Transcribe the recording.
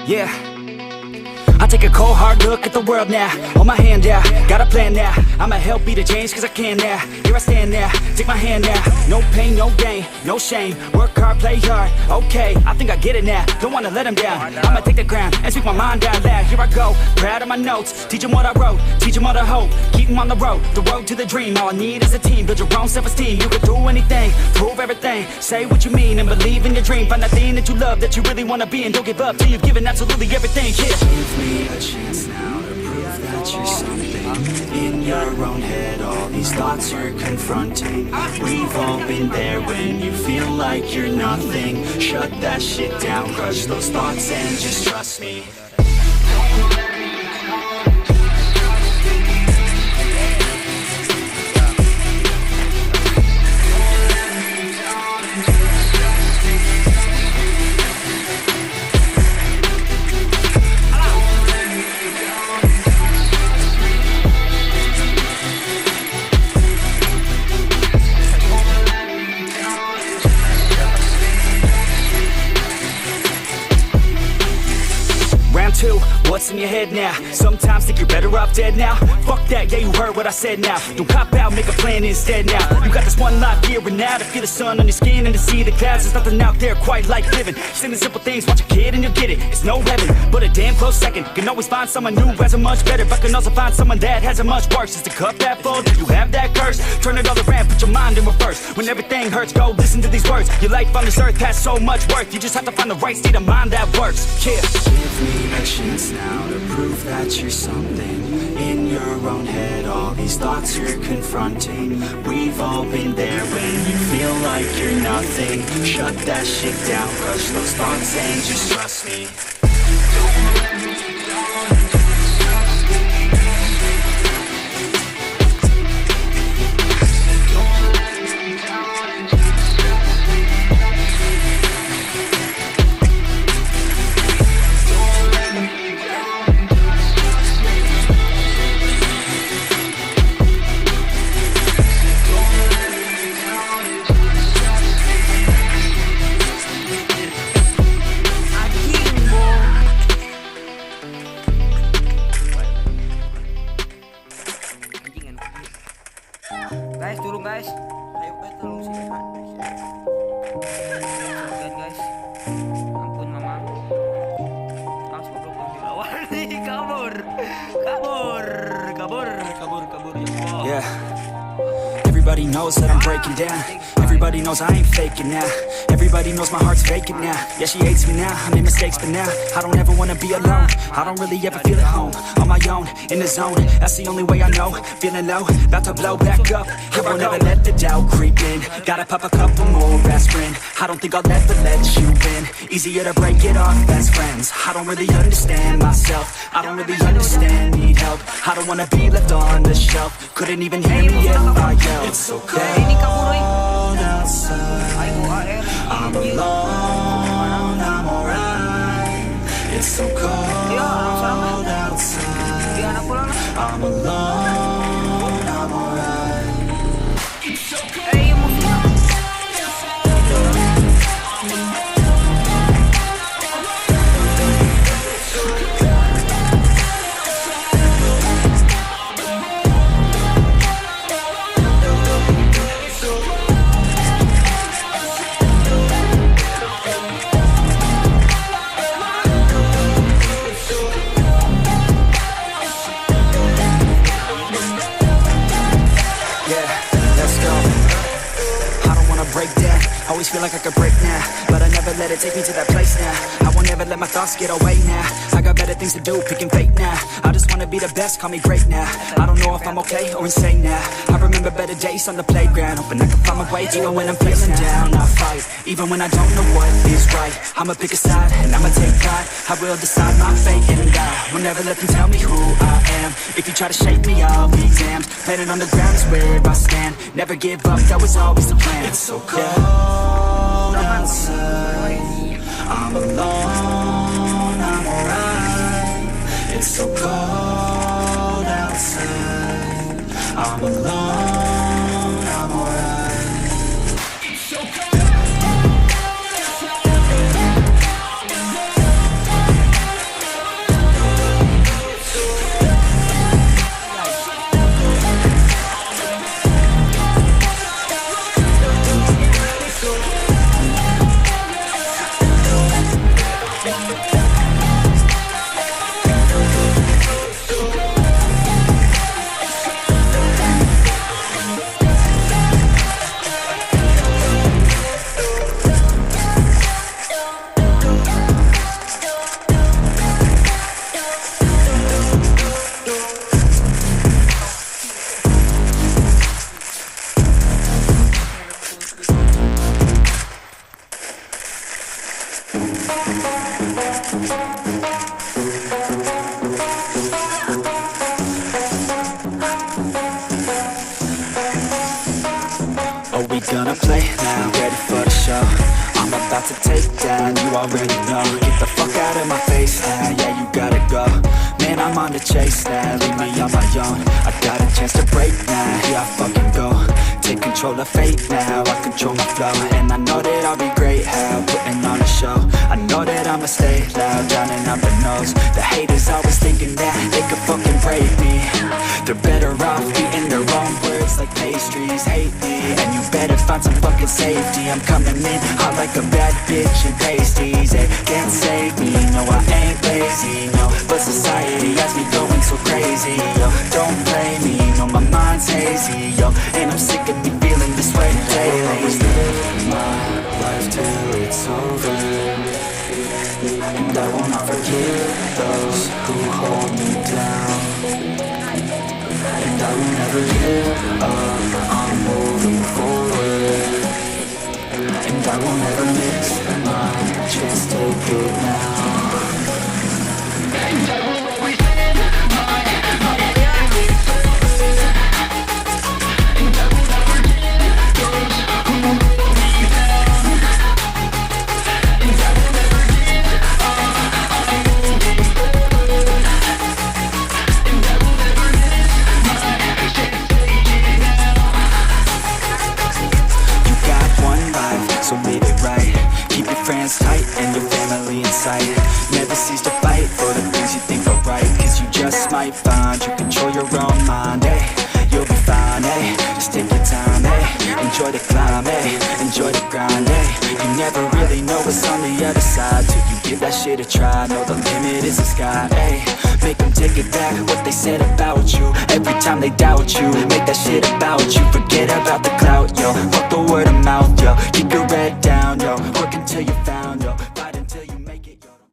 Yeah, I take a cold hard look at the world now. Hold my hand out, got a plan now. I'ma help be the change cause I can now. Here I stand now, take my hand now. No pain, no gain, no shame. Work hard, play hard, okay, I think I get it now. Don't wanna let them down, I'ma take the ground and speak my mind out loud. Here I go, proud of my notes. Teach them what I wrote, teach them all the hope. Keep them on the road to the dream. All I need is a team, build your own self-esteem. You can do anything, prove everything. Say what you mean and believe in your dream. Find that thing that you love, that you really wanna be. And don't give up till you've given absolutely everything. Yeah. Give me a chance now to prove that you're something. In your own head, all these thoughts you're confronting. We've all been there when you feel like you're nothing. Shut that shit down, crush those thoughts and just trust me. What's in your head now? Sometimes think you're better off dead now. Fuck that, yeah, you heard what I said now. Don't cop out, make a plan instead now. You got this one life here and now to feel the sun on your skin and to see the clouds. There's nothing out there quite like living. Sing the simple things, watch a kid and you'll get it. It's no heaven, but a damn close second. Can always find someone new who has it much better, but can also find someone that has it much worse. Is the cup that full? Do you have that curse? Turn it all around, put your mind in reverse. When everything hurts, go listen to these words. Your life on this earth has so much worth. You just have to find the right state of mind that works. Yeah. Give me a chance now to prove that you're something. In your own head, all these thoughts you're confronting. We've all been there when you feel like you're nothing. Shut that shit down, crush those thoughts and just trust me. Guys, turun guys. Ayo guys, tolong si Eka. Turun guys. Ampun mama. Langsung belum dilawan nih, kabur. Ya Yeah. Everybody knows that I'm breaking down. Everybody knows I ain't faking now. Everybody knows my heart's vacant now. Yeah, she hates me now, I made mistakes but now I don't ever wanna be alone. I don't really ever feel at home. On my own, in the zone, that's the only way I know. Feeling low, about to blow back up. I won't ever let the doubt creep in. Gotta pop a couple more aspirin. I don't think I'll ever let you in. Easier to break it off best friends. I don't really understand myself. I don't really understand, need help. I don't wanna be left on the shelf. Couldn't even hear me if I yelled. It's so cold outside. I'm alone, I'm alright. It's so cold outside. I'm alone, I'm alright. It's so cold. Always feel like I could break now, but I never let it take me to that place now. I won't ever let my thoughts get away now. I got better things to do, picking fate now. I just wanna be the best, call me great now. I don't know if I'm okay or insane now. I remember better days on the playground, hoping I can find my way. Even when I'm feeling down, I fight. Even when I don't know what is right, I'ma pick a side and I'ma take pride. I will decide my fate and die. Will never let them tell me who I am. If you try to shake me, I'll be damned. Planet on the ground is where I stand. Never give up, that was always the plan. It's so cold outside. I'm alone, I'm alright. It's so cold outside. I'm alone, I'm alright. It's so cold. already know. Get the fuck out of my face now, yeah, you gotta go. Man, I'm on the chase now, leave me on my own. I got a chance to break now, here I fucking go. Take control of fate now, I control my flow. And I know that I'll be great, how, putting on a show. I know that I'ma stay loud, drowning out the nose. The haters always thinking that they could fucking break me. They're better off eating their own words like pastries. Hate me, and you better find some fucking safety. I'm coming in hot like a bad bitch and pasties. They can't save me, no I ain't lazy, no. But society has me going so crazy, yo. Don't blame me, no my mind's hazy, yo. And I'm sick of me feeling this way daily. I always live my life till it's over, and I will not forget those who hold me down. And I will never give up, I'm moving forward. And I will never miss my chance, take it now. And I will always live my life. And I will never give those who hold me down. And I will never give up, I'm moving forward. And I will never miss my chance, take it now. You got one life, so live it right. Keep your friends tight and your family in sight. Never cease to fight for the things you think are right, cause you just might find you control your own mind, eh? You'll be fine, eh? Just take your time, eh? Enjoy the climb, eh? Enjoy the grind, eh? You never really know what's on the other side till you give that shit a try. Know the limit is the sky, eh? Make them take it back, what they said about you. Every time they doubt you, make that shit about you. Forget about the clout, yo. Fuck the word of mouth, yo. Keep your head down, yo. Work until you found